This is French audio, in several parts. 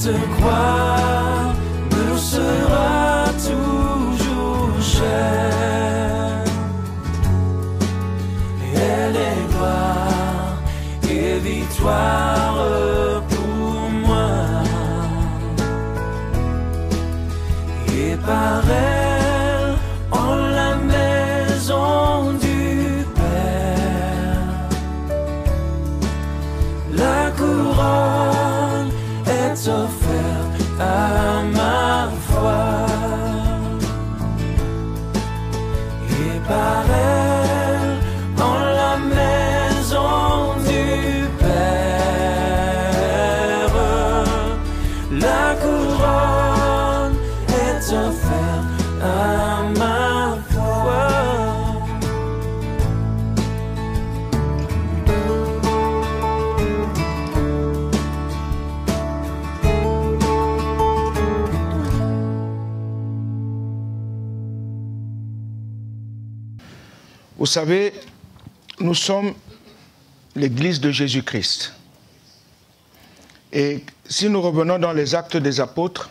Cette croix me sera toujours chère. Et elle est gloire et victoire pour moi. Et par elle, en la maison du Père, la couronne est offerte à ma foi. Et par elle, en la maison du Père, la couronne est offerte à ma foi. Vous savez, nous sommes l'Église de Jésus-Christ. Et si nous revenons dans les Actes des Apôtres,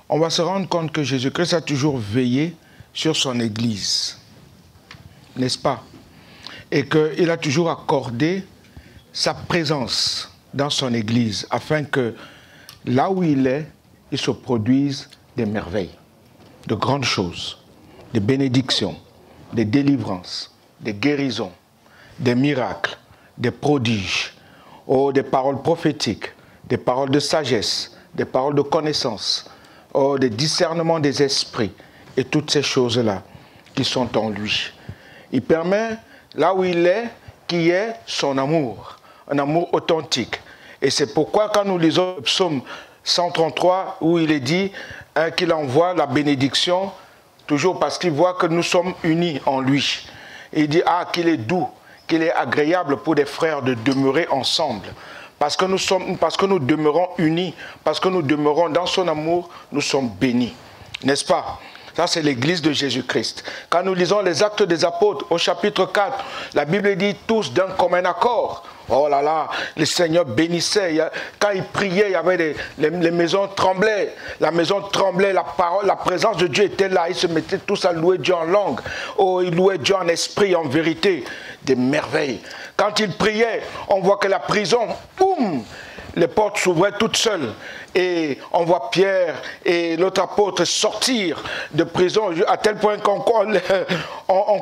on va se rendre compte que Jésus-Christ a toujours veillé sur son Église. N'est-ce pas? Et qu'il a toujours accordé sa présence dans son Église afin que là où il est, il se produise des merveilles, de grandes choses, des bénédictions, des délivrances, des guérisons, des miracles, des prodiges, des paroles prophétiques, des paroles de sagesse, des paroles de connaissance, des discernements des esprits et toutes ces choses-là qui sont en lui. Il permet, là où il est, qu'il y ait son amour, un amour authentique. Et c'est pourquoi quand nous lisons le psaume 133 où il est dit qu'il envoie la bénédiction, toujours parce qu'il voit que nous sommes unis en lui. Et il dit, qu'il est doux, qu'il est agréable pour des frères de demeurer ensemble. Parce que nous demeurons unis, parce que nous demeurons dans son amour, nous sommes bénis. N'est-ce pas? Ça, c'est l'Église de Jésus-Christ. Quand nous lisons les Actes des Apôtres, au chapitre 4, la Bible dit tous d'un commun accord. Oh là là, le Seigneur bénissait. Quand il priait, il y avait les maisons tremblaient. La maison tremblait, la parole, la présence de Dieu était là. Ils se mettaient tous à louer Dieu en langue. Oh, ils louaient Dieu en esprit, en vérité. Des merveilles. Quand il priait, on voit que la prison, boum, les portes s'ouvraient toutes seules. Et on voit Pierre et l'autre apôtre sortir de prison à tel point qu'on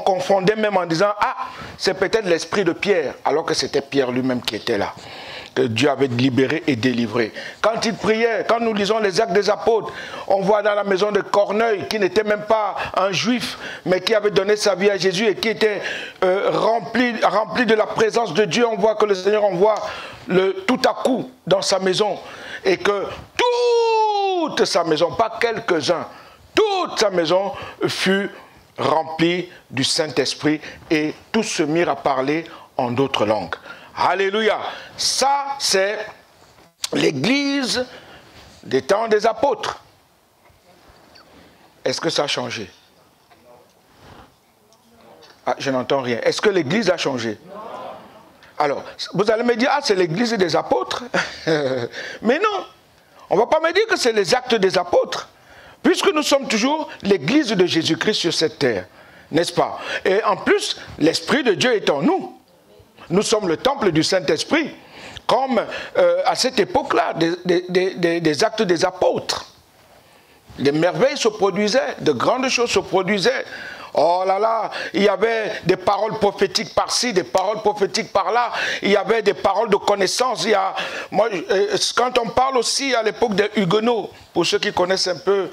confondait même en disant « c'est peut-être l'esprit de Pierre », alors que c'était Pierre lui-même qui était là, que Dieu avait libéré et délivré. Quand il priait, quand nous lisons les Actes des Apôtres, on voit dans la maison de Corneille, qui n'était même pas un juif, mais qui avait donné sa vie à Jésus et qui était rempli de la présence de Dieu. On voit que le Seigneur envoie tout à coup dans sa maison. Et que toute sa maison, pas quelques-uns, toute sa maison fut remplie du Saint-Esprit et tous se mirent à parler en d'autres langues. Alléluia! Ça, c'est l'Église des temps des apôtres. Est-ce que ça a changé? Je n'entends rien. Est-ce que l'Église a changé? Alors, vous allez me dire, c'est l'Église des apôtres. Mais non, on ne va pas me dire que c'est les Actes des apôtres, puisque nous sommes toujours l'Église de Jésus-Christ sur cette terre, n'est-ce pas? Et en plus, l'Esprit de Dieu est en nous. Nous sommes le temple du Saint-Esprit, comme à cette époque-là, des Actes des apôtres. Des merveilles se produisaient, de grandes choses se produisaient. Oh là là, il y avait des paroles prophétiques par-ci, des paroles prophétiques par-là. Il y avait des paroles de connaissance. Quand on parle aussi à l'époque des Huguenots, pour ceux qui connaissent un peu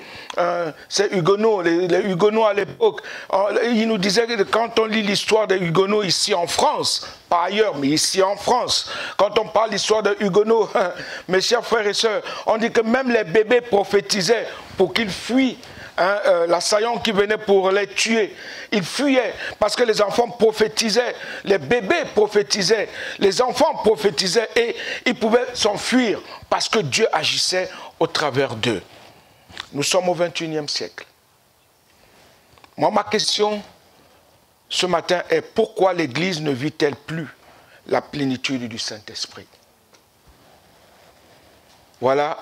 ces Huguenots, les Huguenots à l'époque, ils nous disaient que quand on lit l'histoire des Huguenots ici en France, pas ailleurs, mais ici en France, quand on parle de l'histoire des Huguenots, mes chers frères et sœurs, on dit que même les bébés prophétisaient pour qu'ils fuient l'assaillant qui venait pour les tuer. Ils fuyaient parce que les enfants prophétisaient, les bébés prophétisaient, les enfants prophétisaient et ils pouvaient s'enfuir parce que Dieu agissait au travers d'eux. Nous sommes au XXIe siècle. Moi, ma question ce matin est pourquoi l'Église ne vit-elle plus la plénitude du Saint-Esprit? Voilà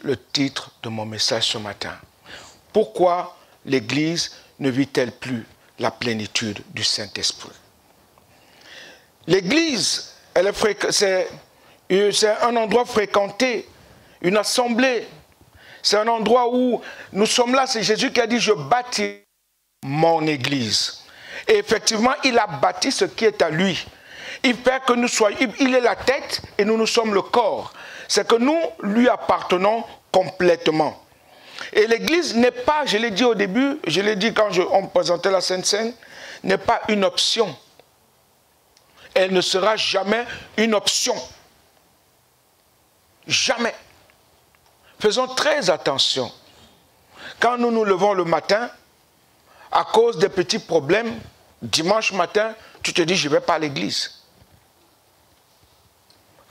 le titre de mon message ce matin. Pourquoi l'Église ne vit-elle plus la plénitude du Saint-Esprit? L'Église, c'est un endroit fréquenté, une assemblée. C'est un endroit où nous sommes là. C'est Jésus qui a dit, je bâtis mon Église. Et effectivement, il a bâti ce qui est à lui. Il fait que nous soyons, il est la tête et nous sommes le corps. C'est que nous lui appartenons complètement. Et l'Église n'est pas, je l'ai dit au début, je l'ai dit quand on présentait la Sainte Seine, n'est pas une option. Elle ne sera jamais une option. Jamais. Faisons très attention. Quand nous nous levons le matin, à cause des petits problèmes, dimanche matin, tu te dis, je ne vais pas à l'église.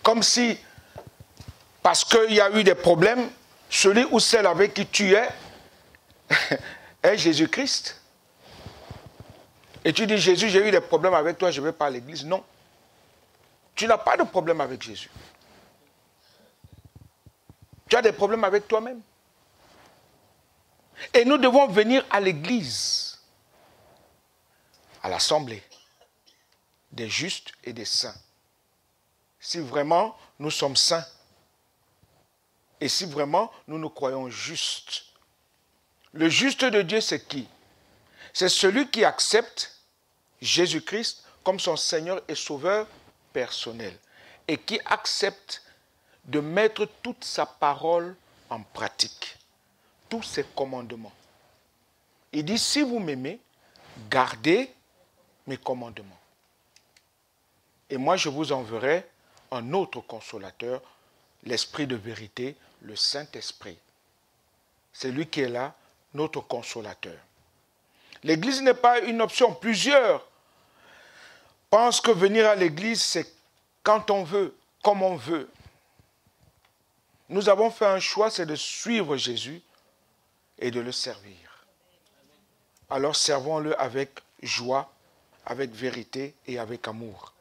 Comme si, parce qu'il y a eu des problèmes, celui ou celle avec qui tu es est Jésus-Christ. Et tu dis, Jésus, j'ai eu des problèmes avec toi, je ne vais pas à l'église. Non. Tu n'as pas de problème avec Jésus. Tu as des problèmes avec toi-même. Et nous devons venir à l'église, à l'assemblée des justes et des saints. Si vraiment nous sommes saints et si vraiment nous nous croyons justes. Le juste de Dieu, c'est qui? C'est celui qui accepte Jésus-Christ comme son Seigneur et Sauveur personnel et qui accepte de mettre toute sa parole en pratique, tous ses commandements. Il dit, si vous m'aimez, gardez mes commandements. Et moi, je vous enverrai un autre consolateur, l'Esprit de vérité, le Saint-Esprit. C'est lui qui est là, notre consolateur. L'Église n'est pas une option. Plusieurs pensent que venir à l'Église, c'est quand on veut, comme on veut. Nous avons fait un choix, c'est de suivre Jésus et de le servir. Alors servons-le avec joie, avec vérité et avec amour.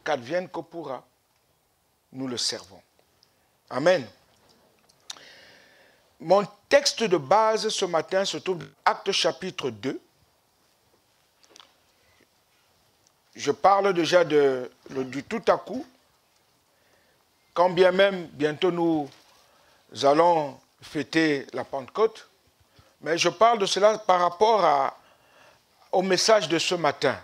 Qu'advienne que pourra, nous le servons. Amen. Mon texte de base ce matin se trouve dans Actes chapitre 2. Je parle déjà du tout à coup. Quand bien même, bientôt nous allons fêter la Pentecôte, mais je parle de cela par rapport au message de ce matin.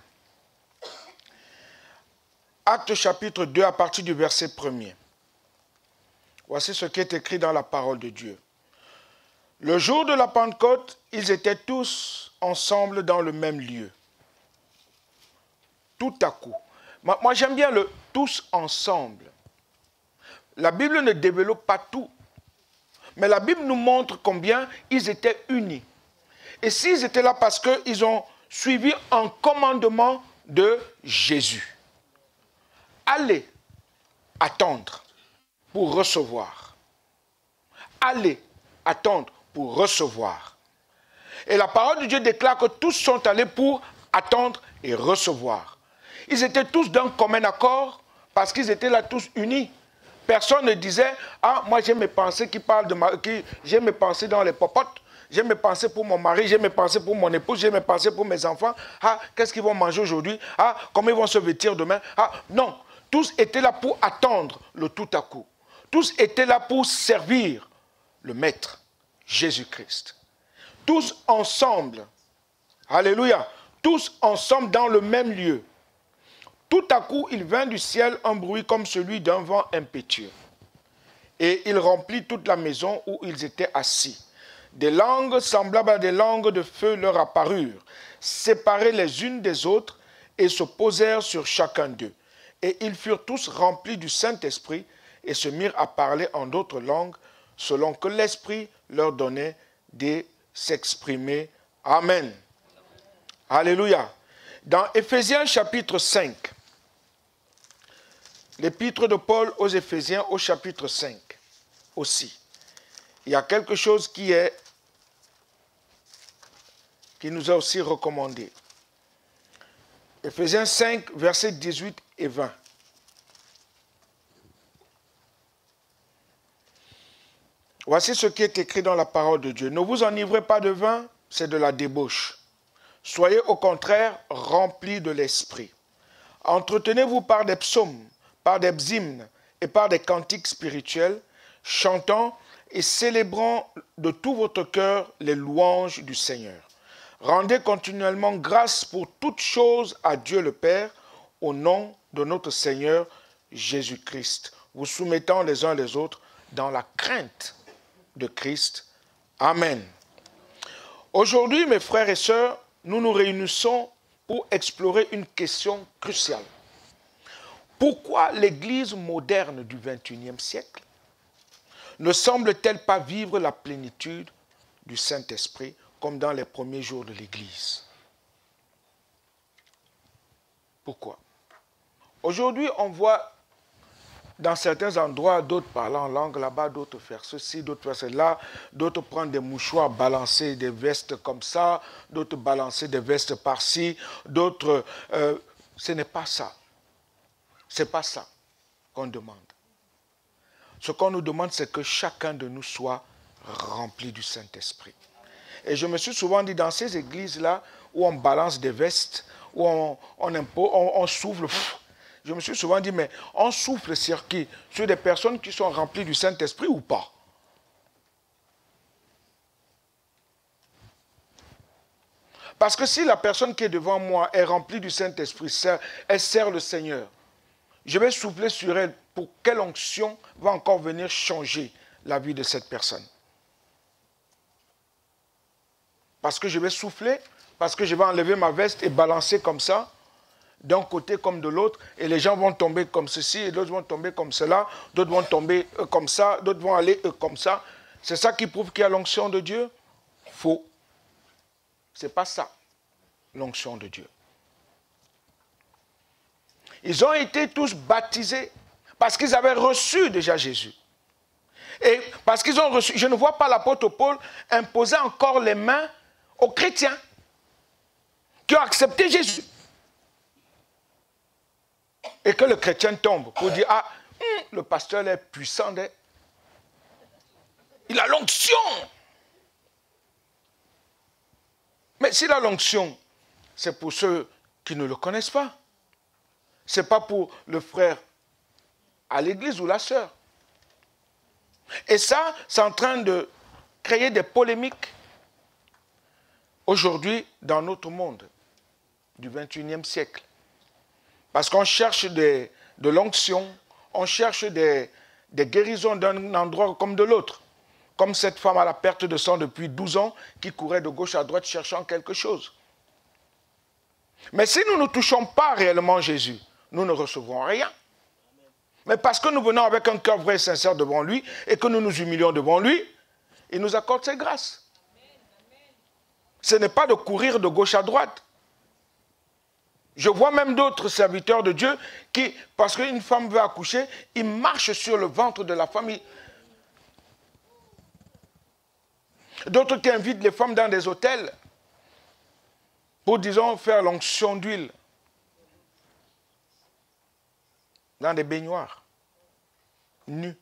Actes chapitre 2 à partir du verset 1er. Voici ce qui est écrit dans la parole de Dieu. Le jour de la Pentecôte, ils étaient tous ensemble dans le même lieu. Tout à coup. Moi j'aime bien le tous ensemble. La Bible ne développe pas tout. Mais la Bible nous montre combien ils étaient unis. Et s'ils étaient là parce qu'ils ont suivi un commandement de Jésus. Allez attendre pour recevoir. Allez attendre pour recevoir. Et la parole de Dieu déclare que tous sont allés pour attendre et recevoir. Ils étaient tous d'un commun accord parce qu'ils étaient là tous unis. Personne ne disait, ah, moi j'ai mes pensées qui parlent de j'ai mes pensées dans les popotes, j'ai mes pensées pour mon mari, j'ai mes pensées pour mon épouse, j'ai mes pensées pour mes enfants. Ah, qu'est-ce qu'ils vont manger aujourd'hui? Ah, comment ils vont se vêtir demain? Ah, non. Tous étaient là pour attendre le tout à coup. Tous étaient là pour servir le Maître, Jésus-Christ. Tous ensemble, alléluia, tous ensemble dans le même lieu. Tout à coup, il vint du ciel un bruit comme celui d'un vent impétueux. Et il remplit toute la maison où ils étaient assis. Des langues semblables à des langues de feu leur apparurent, séparées les unes des autres, et se posèrent sur chacun d'eux. Et ils furent tous remplis du Saint-Esprit et se mirent à parler en d'autres langues, selon que l'Esprit leur donnait de s'exprimer. Amen. Alléluia. Dans Éphésiens chapitre 5, l'épître de Paul aux Éphésiens au chapitre 5 aussi, il y a quelque chose qui nous a aussi recommandé. Éphésiens 5, versets 18 et 20. Voici ce qui est écrit dans la parole de Dieu. Ne vous enivrez pas de vin, c'est de la débauche. Soyez au contraire remplis de l'esprit. Entretenez-vous par des psaumes, par des hymnes et par des cantiques spirituels, chantant et célébrant de tout votre cœur les louanges du Seigneur. Rendez continuellement grâce pour toutes choses à Dieu le Père, au nom de notre Seigneur Jésus-Christ, vous soumettant les uns les autres dans la crainte de Christ. Amen. Aujourd'hui, mes frères et sœurs, nous nous réunissons pour explorer une question cruciale. Pourquoi l'Église moderne du XXIe siècle ne semble-t-elle pas vivre la plénitude du Saint-Esprit comme dans les premiers jours de l'Église? Pourquoi? Aujourd'hui, on voit dans certains endroits, d'autres parler en langue là-bas, d'autres faire ceci, d'autres faire cela, d'autres prendre des mouchoirs, balancer des vestes comme ça, d'autres balancer des vestes par-ci, d'autres... ce n'est pas ça. Ce n'est pas ça qu'on demande. Ce qu'on nous demande, c'est que chacun de nous soit rempli du Saint-Esprit. Et je me suis souvent dit, dans ces églises-là, où on balance des vestes, où on souffle... Je me suis souvent dit, mais on souffle sur qui? Sur des personnes qui sont remplies du Saint-Esprit ou pas? Parce que si la personne qui est devant moi est remplie du Saint-Esprit, elle sert le Seigneur, je vais souffler sur elle pour quelle onction va encore venir changer la vie de cette personne? Parce que je vais souffler, parce que je vais enlever ma veste et balancer comme ça, d'un côté comme de l'autre, et les gens vont tomber comme ceci, et d'autres vont tomber comme cela, d'autres vont tomber comme ça, d'autres vont aller comme ça. C'est ça qui prouve qu'il y a l'onction de Dieu? Faux. Ce n'est pas ça, l'onction de Dieu. Ils ont été tous baptisés parce qu'ils avaient reçu déjà Jésus. Et parce qu'ils ont reçu, je ne vois pas l'apôtre Paul imposer encore les mains aux chrétiens qui ont accepté Jésus. Et que le chrétien tombe pour dire, ah, le pasteur est puissant, il a l'onction. Mais s'il a l'onction, c'est pour ceux qui ne le connaissent pas. Ce n'est pas pour le frère à l'église ou la sœur. Et ça, c'est en train de créer des polémiques aujourd'hui dans notre monde du XXIe siècle. Parce qu'on cherche de l'onction, on cherche des guérisons d'un endroit comme de l'autre. Comme cette femme à la perte de sang depuis 12 ans qui courait de gauche à droite cherchant quelque chose. Mais si nous ne touchons pas réellement Jésus, nous ne recevrons rien. Mais parce que nous venons avec un cœur vrai et sincère devant lui et que nous nous humilions devant lui, il nous accorde ses grâces. Ce n'est pas de courir de gauche à droite. Je vois même d'autres serviteurs de Dieu qui, parce qu'une femme veut accoucher, ils marchent sur le ventre de la femme. D'autres qui invitent les femmes dans des hôtels pour, disons, faire l'onction d'huile. Dans des baignoires. Nus.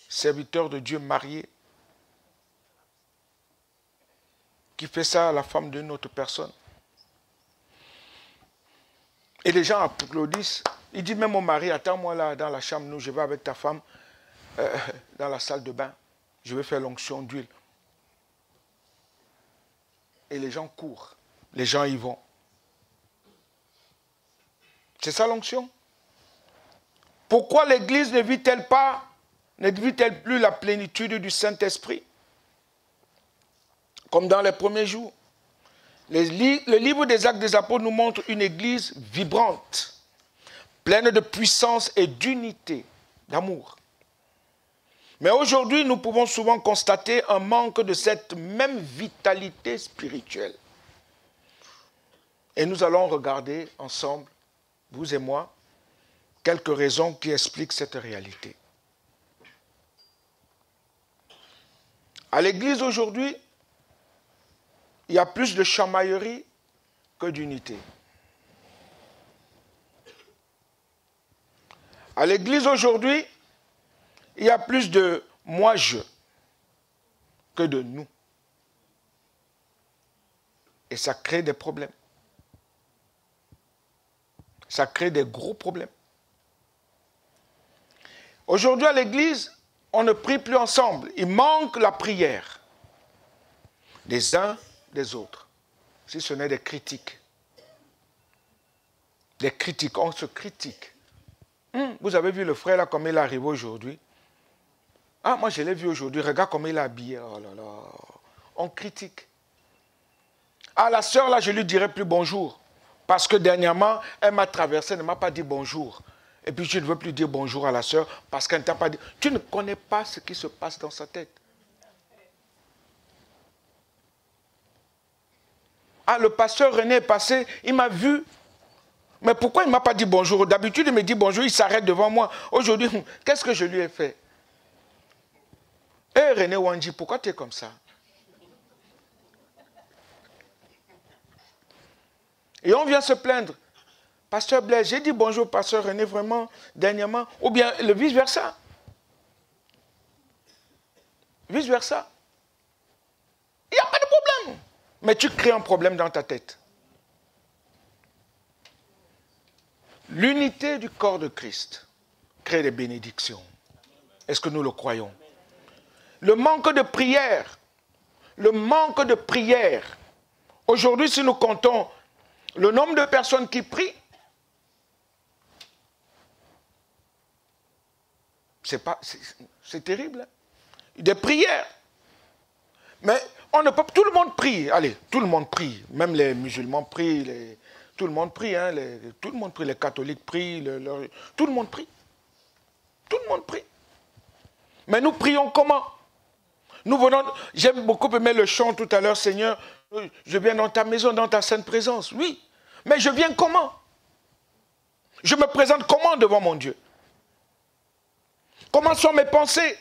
Serviteurs de Dieu mariés. Qui fait ça à la femme d'une autre personne. Et les gens applaudissent. Il dit même au mari, attends-moi là dans la chambre, nous, je vais avec ta femme dans la salle de bain. Je vais faire l'onction d'huile. Et les gens courent. Les gens y vont. C'est ça l'onction. Pourquoi l'Église ne vit-elle plus la plénitude du Saint-Esprit? Comme dans les premiers jours. Le livre des Actes des Apôtres nous montre une Église vibrante, pleine de puissance et d'unité, d'amour. Mais aujourd'hui, nous pouvons souvent constater un manque de cette même vitalité spirituelle. Et nous allons regarder ensemble, vous et moi, quelques raisons qui expliquent cette réalité. À l'Église aujourd'hui, il y a plus de chamaillerie que d'unité. À l'Église aujourd'hui, il y a plus de moi je que de nous. Et ça crée des problèmes. Ça crée des gros problèmes. Aujourd'hui à l'église, on ne prie plus ensemble. Il manque la prière des uns des autres. Si ce n'est des critiques. Des critiques, on se critique. Vous avez vu le frère là, comme il est arrivé aujourd'hui? Ah, moi je l'ai vu aujourd'hui, regarde comment il est habillé. Oh là là. On critique. Ah, la sœur là, je lui dirai plus bonjour. Parce que dernièrement, elle m'a traversé, elle ne m'a pas dit bonjour. Et puis je ne veux plus dire bonjour à la sœur parce qu'elle ne t'a pas dit. Tu ne connais pas ce qui se passe dans sa tête. Ah, le pasteur René est passé, il m'a vu. Mais pourquoi il ne m'a pas dit bonjour? D'habitude, il me dit bonjour, il s'arrête devant moi. Aujourd'hui, qu'est-ce que je lui ai fait? Hé René Wanji, pourquoi tu es comme ça? Et on vient se plaindre. Pasteur Blaise, j'ai dit bonjour, pasteur René, vraiment, dernièrement. Ou bien le vice-versa. Vice-versa. Il n'y a pas de problème. Mais tu crées un problème dans ta tête. L'unité du corps de Christ crée des bénédictions. Est-ce que nous le croyons? Le manque de prière. Le manque de prière. Aujourd'hui, si nous comptons le nombre de personnes qui prient, c'est terrible. Hein? Des prières. Mais on ne peut, tout le monde prie. Allez, tout le monde prie. Même les musulmans prient. Tout le monde prie. Hein? Tout le monde prie. Les catholiques prient. Tout le monde prie. Tout le monde prie. Mais nous prions comment? Nous venons. J'aime beaucoup aimer le chant tout à l'heure. Seigneur, je viens dans ta maison, dans ta sainte présence. Oui. Mais je viens comment? Je me présente comment devant mon Dieu? Comment sont mes pensées?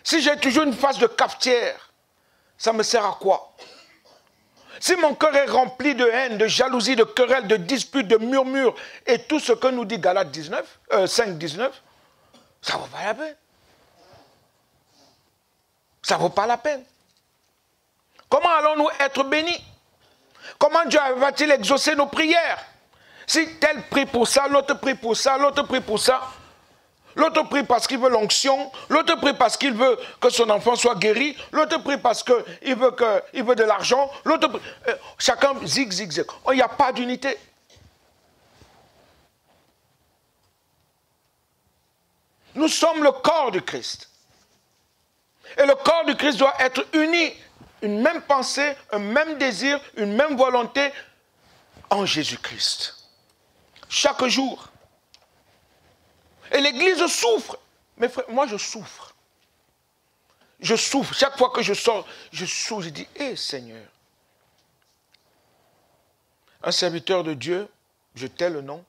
Si j'ai toujours une face de cafetière, ça me sert à quoi? Si mon cœur est rempli de haine, de jalousie, de querelle, de disputes, de murmures, et tout ce que nous dit Galates 5, 19, ça ne vaut pas la peine. Ça ne vaut pas la peine. Comment allons-nous être bénis? Comment Dieu va-t-il exaucer nos prières? Si tel prie pour ça, l'autre prie pour ça, l'autre prie pour ça, l'autre prie parce qu'il veut l'onction, l'autre prie parce qu'il veut que son enfant soit guéri, l'autre prie parce qu'il veut de l'argent, l'autre prie, chacun zig. Il n'y a pas d'unité. Nous sommes le corps du Christ. Et le corps du Christ doit être uni. Une même pensée, un même désir, une même volonté en Jésus-Christ. Chaque jour. Et l'Église souffre. Mes frères, moi je souffre. Je souffre. Chaque fois que je sors, je souffre. Je dis, hé Seigneur. Un serviteur de Dieu, je tais le nom,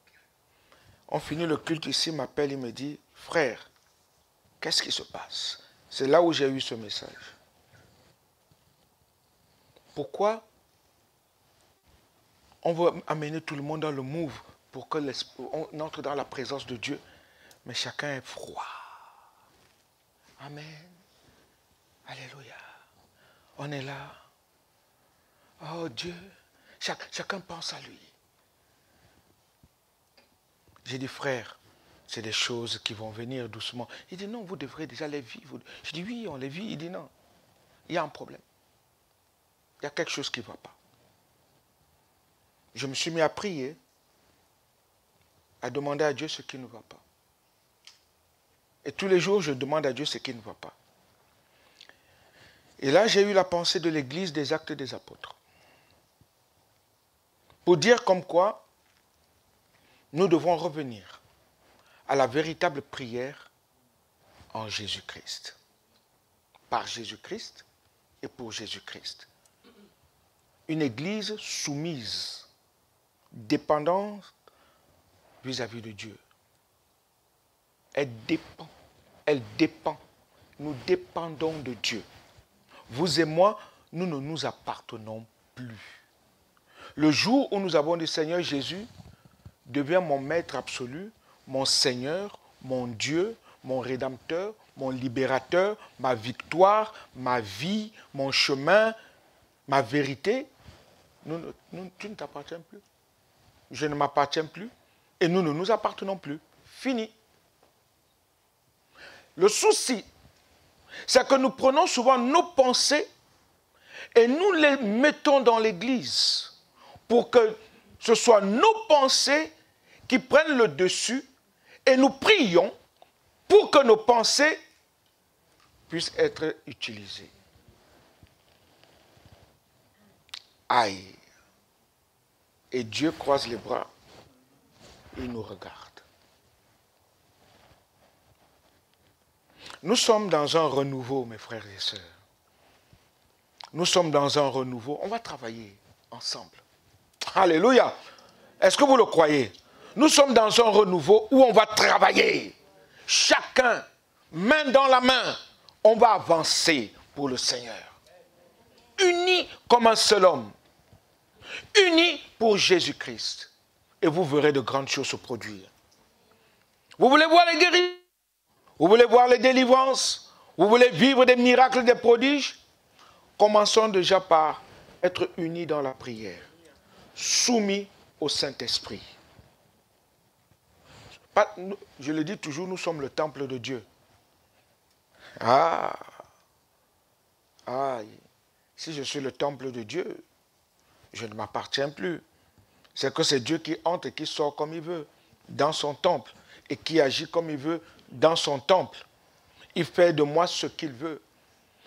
on finit le culte ici, m'appelle, il me dit, frère, qu'est-ce qui se passe? C'est là où j'ai eu ce message. Pourquoi on veut amener tout le monde dans le move pour qu'on entre dans la présence de Dieu, mais chacun est froid. Amen. Alléluia. On est là. Oh Dieu. Chacun pense à lui. J'ai dit, frère, c'est des choses qui vont venir doucement. Il dit, non, vous devrez déjà les vivre. Je dis, oui, on les vit. Il dit, non, il y a un problème. Il y a quelque chose qui ne va pas. Je me suis mis à prier, à demander à Dieu ce qui ne va pas. Et tous les jours, je demande à Dieu ce qui ne va pas. Et là, j'ai eu la pensée de l'Église des Actes des Apôtres. Pour dire comme quoi, nous devons revenir à la véritable prière en Jésus-Christ. Par Jésus-Christ et pour Jésus-Christ. Une Église soumise, dépendante vis-à-vis de Dieu. Elle dépend. Nous dépendons de Dieu. Vous et moi, nous ne nous appartenons plus. Le jour où nous avons dit Seigneur Jésus, deviens mon maître absolu, mon Seigneur, mon Dieu, mon rédempteur, mon libérateur, ma victoire, ma vie, mon chemin, ma vérité, tu ne t'appartiens plus. Je ne m'appartiens plus et nous ne nous appartenons plus. Fini. Le souci, c'est que nous prenons souvent nos pensées et nous les mettons dans l'église pour que ce soit nos pensées qui prennent le dessus et nous prions pour que nos pensées puissent être utilisées. Aïe. Et Dieu croise les bras, il nous regarde. Nous sommes dans un renouveau, mes frères et sœurs. Nous sommes dans un renouveau. On va travailler ensemble. Alléluia. Est-ce que vous le croyez? Nous sommes dans un renouveau où on va travailler. Chacun, main dans la main, on va avancer pour le Seigneur. Unis comme un seul homme. Unis pour Jésus-Christ. Et vous verrez de grandes choses se produire. Vous voulez voir les guérisons? Vous voulez voir les délivrances? Vous voulez vivre des miracles, des prodiges? Commençons déjà par être unis dans la prière. Soumis au Saint-Esprit. Je le dis toujours, nous sommes le temple de Dieu. Si je suis le temple de Dieu, je ne m'appartiens plus. C'est que c'est Dieu qui entre et qui sort comme il veut dans son temple et qui agit comme il veut dans son temple. Il fait de moi ce qu'il veut.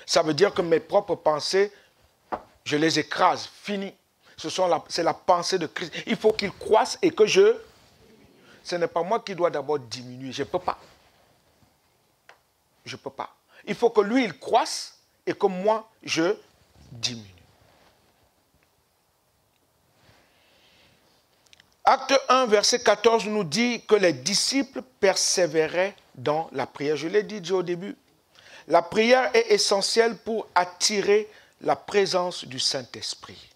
Ça veut dire que mes propres pensées, je les écrase, fini. C'est la pensée de Christ. Il faut qu'il croisse et que ce n'est pas moi qui dois d'abord diminuer. Je ne peux pas. Je ne peux pas. Il faut que lui, il croisse et que moi, je diminue. Acte 1, verset 14 nous dit que les disciples persévéraient dans la prière. Je l'ai dit déjà au début. La prière est essentielle pour attirer la présence du Saint-Esprit.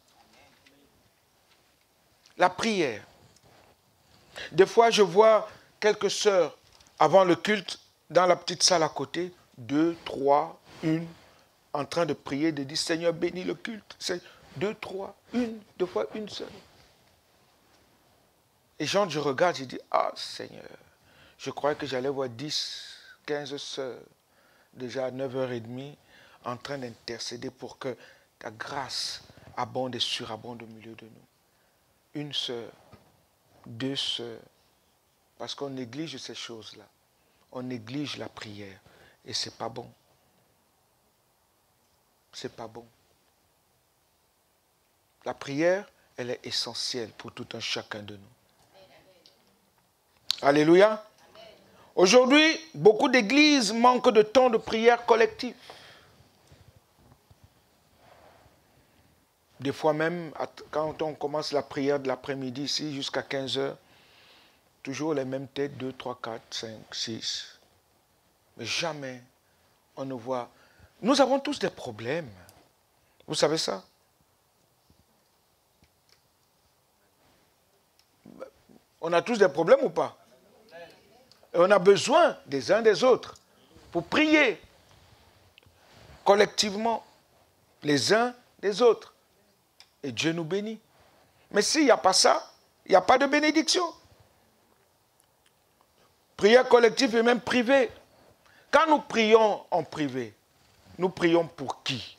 La prière. Des fois, je vois quelques sœurs avant le culte dans la petite salle à côté, 2, 3, 1, en train de prier, de dire Seigneur, bénis le culte. C'est 2, 3, 1, 2 fois une seule. Et quand je regarde, je dis, ah Seigneur, je croyais que j'allais voir 10, 15 sœurs, déjà à 9h30, en train d'intercéder pour que ta grâce abonde et surabonde au milieu de nous. Une sœur, 2 sœurs, parce qu'on néglige ces choses-là. On néglige la prière et c'est pas bon. C'est pas bon. La prière, elle est essentielle pour tout un chacun de nous. Alléluia. Aujourd'hui, beaucoup d'églises manquent de temps de prière collective. Des fois même, quand on commence la prière de l'après-midi ici jusqu'à 15h, toujours les mêmes têtes, 2, 3, 4, 5, 6. Mais jamais on ne voit... Nous avons tous des problèmes. Vous savez ça? On a tous des problèmes ou pas? Et on a besoin des uns des autres pour prier collectivement les uns des autres. Et Dieu nous bénit. Mais s'il n'y a pas ça, il n'y a pas de bénédiction. Prière collective et même privée. Quand nous prions en privé, nous prions pour qui?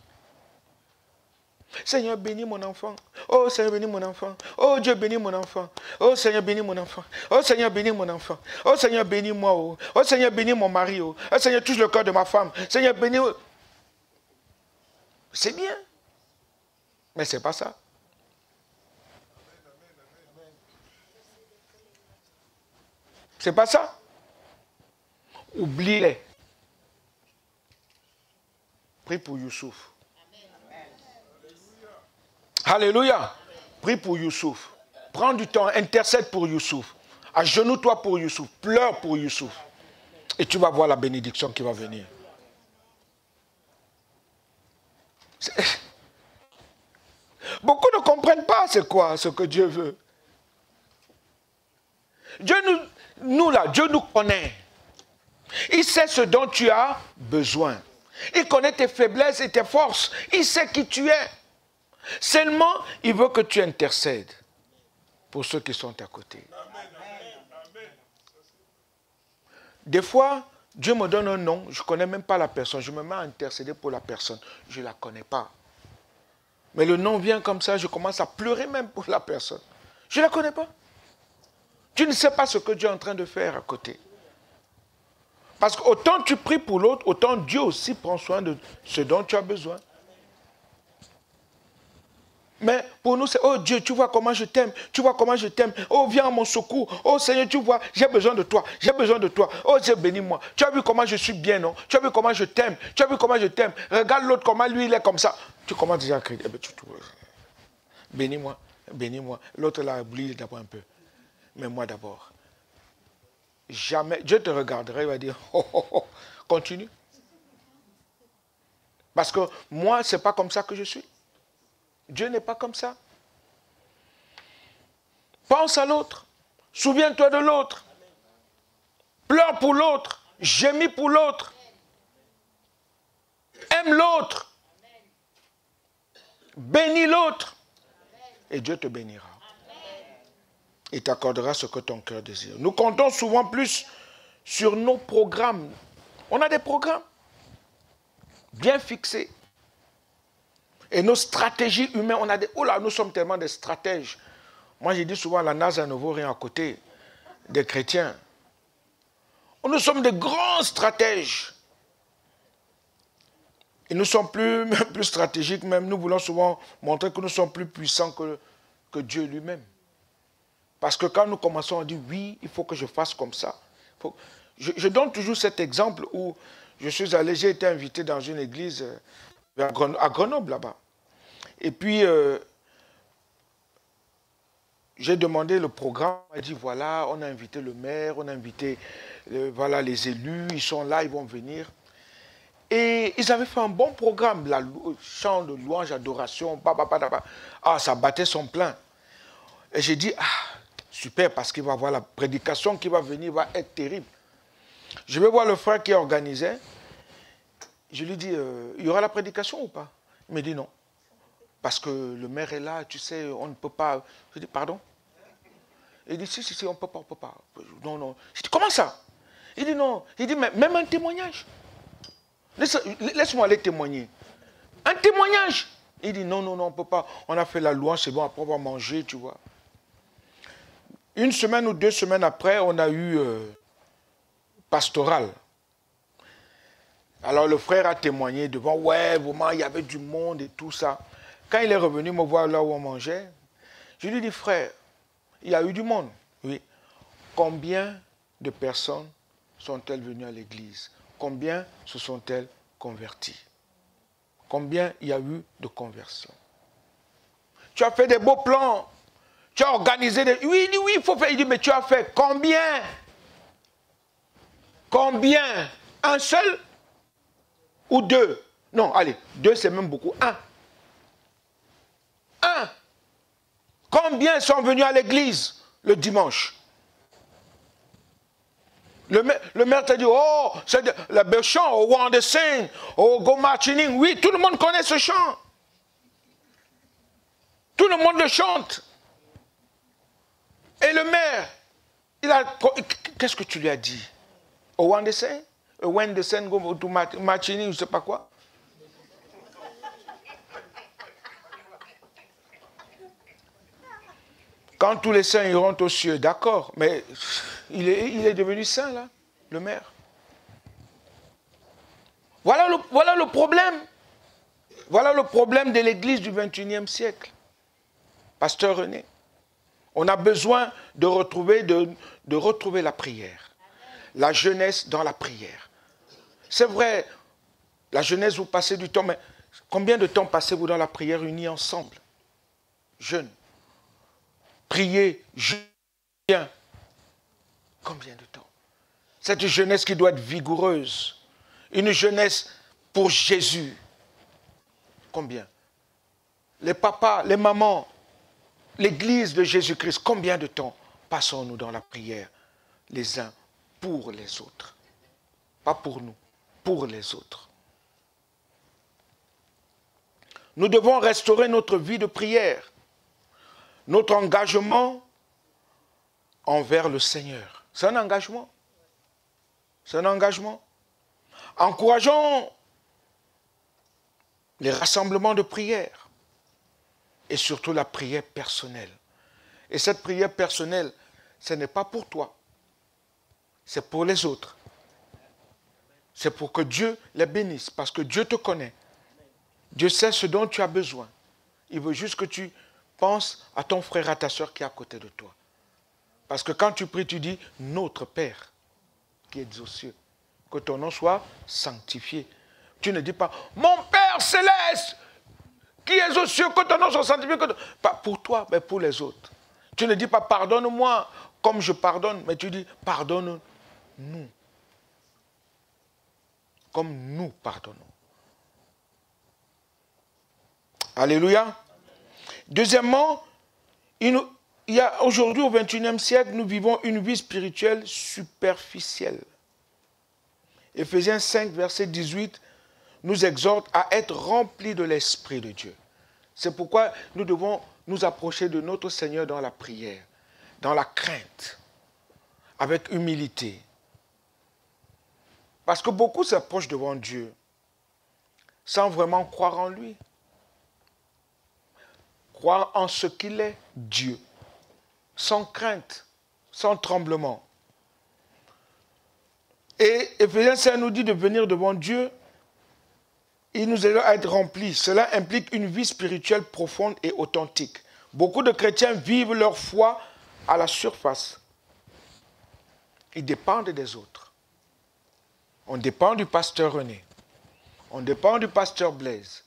Seigneur, bénis mon enfant. Oh, Seigneur, bénis mon enfant. Oh, Dieu, bénis mon enfant. Oh, Seigneur, bénis mon enfant. Oh, Seigneur, bénis mon enfant. Oh, Seigneur, bénis moi. Oh, oh Seigneur, bénis mon mari. Oh, Seigneur, touche le cœur de ma femme. Seigneur, bénis. C'est bien. Mais ce n'est pas ça. C'est pas ça. Oublie-les. Prie pour Youssouf. Alléluia. Prie pour Youssouf. Prends du temps, intercède pour Youssouf. Agenouille-toi pour Youssouf. Pleure pour Youssouf. Et tu vas voir la bénédiction qui va venir. Beaucoup ne comprennent pas c'est quoi ce que Dieu veut. Dieu nous connaît. Il sait ce dont tu as besoin. Il connaît tes faiblesses et tes forces. Il sait qui tu es. Seulement, il veut que tu intercèdes pour ceux qui sont à côté. Des fois, Dieu me donne un nom, je ne connais même pas la personne. Je me mets à intercéder pour la personne. Je ne la connais pas. Mais le nom vient comme ça, je commence à pleurer même pour la personne. Je ne la connais pas. Tu ne sais pas ce que Dieu est en train de faire à côté. Parce qu'autant tu pries pour l'autre, autant Dieu aussi prend soin de ce dont tu as besoin. Mais pour nous, c'est, oh Dieu, tu vois comment je t'aime, tu vois comment je t'aime, oh viens à mon secours, oh Seigneur, tu vois, j'ai besoin de toi, oh Dieu, bénis-moi. Tu as vu comment je suis bien, non? Tu as vu comment je t'aime, tu as vu comment je t'aime. Regarde l'autre, comment lui, il est comme ça. Tu commences déjà à crier, eh bien, bénis-moi, bénis-moi. L'autre là, oublie d'abord un peu. Mais moi d'abord. Jamais, Dieu te regardera, il va dire, oh, oh, oh, continue. Parce que moi, ce n'est pas comme ça que je suis. Dieu n'est pas comme ça. Pense à l'autre. Souviens-toi de l'autre. Pleure pour l'autre. Gémis pour l'autre. Aime l'autre. Bénis l'autre. Et Dieu te bénira. Il t'accordera ce que ton cœur désire. Nous comptons souvent plus sur nos programmes. On a des programmes bien fixés. Et nos stratégies humaines, on a des... Oh là, nous sommes tellement des stratèges. Moi, j'ai dit souvent, la NASA ne vaut rien à côté des chrétiens. Nous sommes des grands stratèges. Et nous sommes plus stratégiques même. Nous voulons souvent montrer que nous sommes plus puissants que Dieu lui-même. Parce que quand nous commençons à dire, oui, il faut que je fasse comme ça. Je donne toujours cet exemple où je suis allé, j'ai été invité dans une église à Grenoble, là-bas. Et puis, j'ai demandé le programme. On m'a dit, voilà, on a invité le maire, on a invité voilà, les élus, ils sont là, ils vont venir. Et ils avaient fait un bon programme, chant de louange, adoration, ah, ça battait son plein. Et j'ai dit, ah, super, parce qu'il va voir la prédication qui va venir, va être terrible. Je vais voir le frère qui organisait. Je lui dis, il y aura la prédication ou pas? Il me dit non. Parce que le maire est là, tu sais, on ne peut pas. Je dis, pardon? Il dit, si, on ne peut pas, on ne peut pas. Non, non. Je dis, comment ça? Il dit, non. Il dit, mais même un témoignage. Laisse-moi aller témoigner. Un témoignage. Il dit, non, on ne peut pas. On a fait la louange, c'est bon, après on va manger, tu vois. Une semaine ou 2 semaines après, on a eu pastoral. Alors le frère a témoigné devant, ouais, vraiment, il y avait du monde et tout ça. Quand il est revenu me voir là où on mangeait, je lui ai dit, frère, il y a eu du monde. Oui. Combien de personnes sont-elles venues à l'église? Combien se sont-elles converties? Combien il y a eu de conversions? Tu as fait des beaux plans. Tu as organisé des... Oui, il faut faire. Il dit, mais tu as fait combien? Combien? Un seul? Ou 2? Non, allez, 2 c'est même beaucoup. 1. Combien sont venus à l'église le dimanche? Le maire t'a dit, oh, c'est le chant, oh, Want to Sing, oh, Go Marching. Oui, tout le monde connaît ce chant. Tout le monde le chante. Et le maire, qu'est-ce que tu lui as dit? Oh, Want to Sing? When the sun go to Marching, je ne sais pas quoi. Quand tous les saints iront aux cieux, d'accord, mais il est devenu saint, là, le maire. Voilà le problème. Voilà le problème de l'église du 21e siècle. Pasteur René, on a besoin de retrouver la prière. La jeunesse dans la prière. C'est vrai, la jeunesse, vous passez du temps, mais combien de temps passez-vous dans la prière unis ensemble? Jeunes. Priez, bien. Combien de temps? Cette jeunesse qui doit être vigoureuse. Une jeunesse pour Jésus. Combien? Les papas, les mamans, l'église de Jésus-Christ, combien de temps passons-nous dans la prière les uns pour les autres? Pas pour nous, pour les autres. Nous devons restaurer notre vie de prière, notre engagement envers le Seigneur. C'est un engagement. C'est un engagement. Encourageons les rassemblements de prière et surtout la prière personnelle. Et cette prière personnelle, ce n'est pas pour toi, c'est pour les autres. C'est pour que Dieu les bénisse, parce que Dieu te connaît. Dieu sait ce dont tu as besoin. Il veut juste que tu penses à ton frère, à ta soeur qui est à côté de toi. Parce que quand tu pries, tu dis « Notre Père qui es aux cieux, que ton nom soit sanctifié ». Tu ne dis pas « Mon Père céleste qui es aux cieux, que ton nom soit sanctifié ». Pas pour toi, mais pour les autres. Tu ne dis pas « Pardonne-moi comme je pardonne », mais tu dis « Pardonne-nous ». Comme nous pardonnons. Alléluia. Deuxièmement, il y a aujourd'hui au XXIe siècle, nous vivons une vie spirituelle superficielle. Éphésiens 5, verset 18, nous exhorte à être remplis de l'Esprit de Dieu. C'est pourquoi nous devons nous approcher de notre Seigneur dans la prière, dans la crainte, avec humilité. Parce que beaucoup s'approchent devant Dieu sans vraiment croire en lui. Croire en ce qu'il est, Dieu. Sans crainte, sans tremblement. Et Éphésiens 5 nous dit de venir devant Dieu. Il nous aide à être remplis. Cela implique une vie spirituelle profonde et authentique. Beaucoup de chrétiens vivent leur foi à la surface. Ils dépendent des autres. On dépend du pasteur René. On dépend du pasteur Blaise.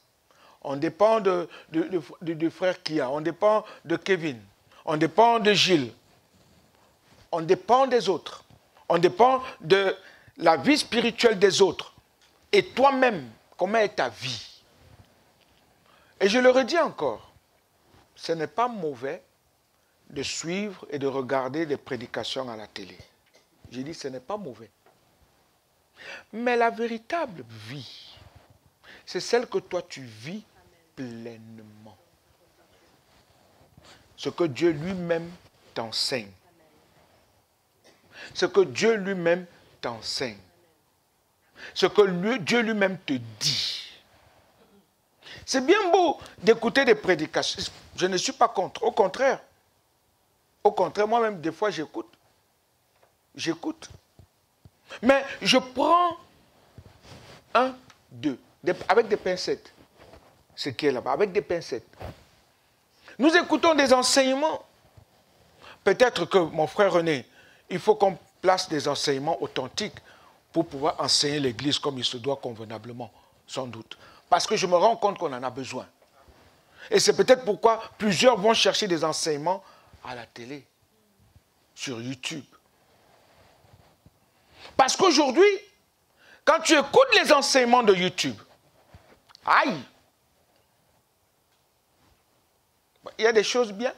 On dépend du frère Kia. On dépend de Kevin. On dépend de Gilles. On dépend des autres. On dépend de la vie spirituelle des autres. Et toi-même, comment est ta vie? Et je le redis encore, ce n'est pas mauvais de suivre et de regarder des prédications à la télé. J'ai dit, ce n'est pas mauvais. Mais la véritable vie, c'est celle que toi tu vis pleinement. Ce que Dieu lui-même t'enseigne. Ce que Dieu lui-même t'enseigne. Ce que Dieu lui-même te dit. C'est bien beau d'écouter des prédications. Je ne suis pas contre. Au contraire. Au contraire, moi-même, des fois, j'écoute. J'écoute. Mais je prends un, deux, avec des pincettes. Ce qui est là-bas, avec des pincettes. Nous écoutons des enseignements. Peut-être que, mon frère René, il faut qu'on place des enseignements authentiques pour pouvoir enseigner l'Église comme il se doit convenablement, sans doute. Parce que je me rends compte qu'on en a besoin. Et c'est peut-être pourquoi plusieurs vont chercher des enseignements à la télé, sur YouTube. Parce qu'aujourd'hui, quand tu écoutes les enseignements de YouTube, aïe, il y a des choses bien,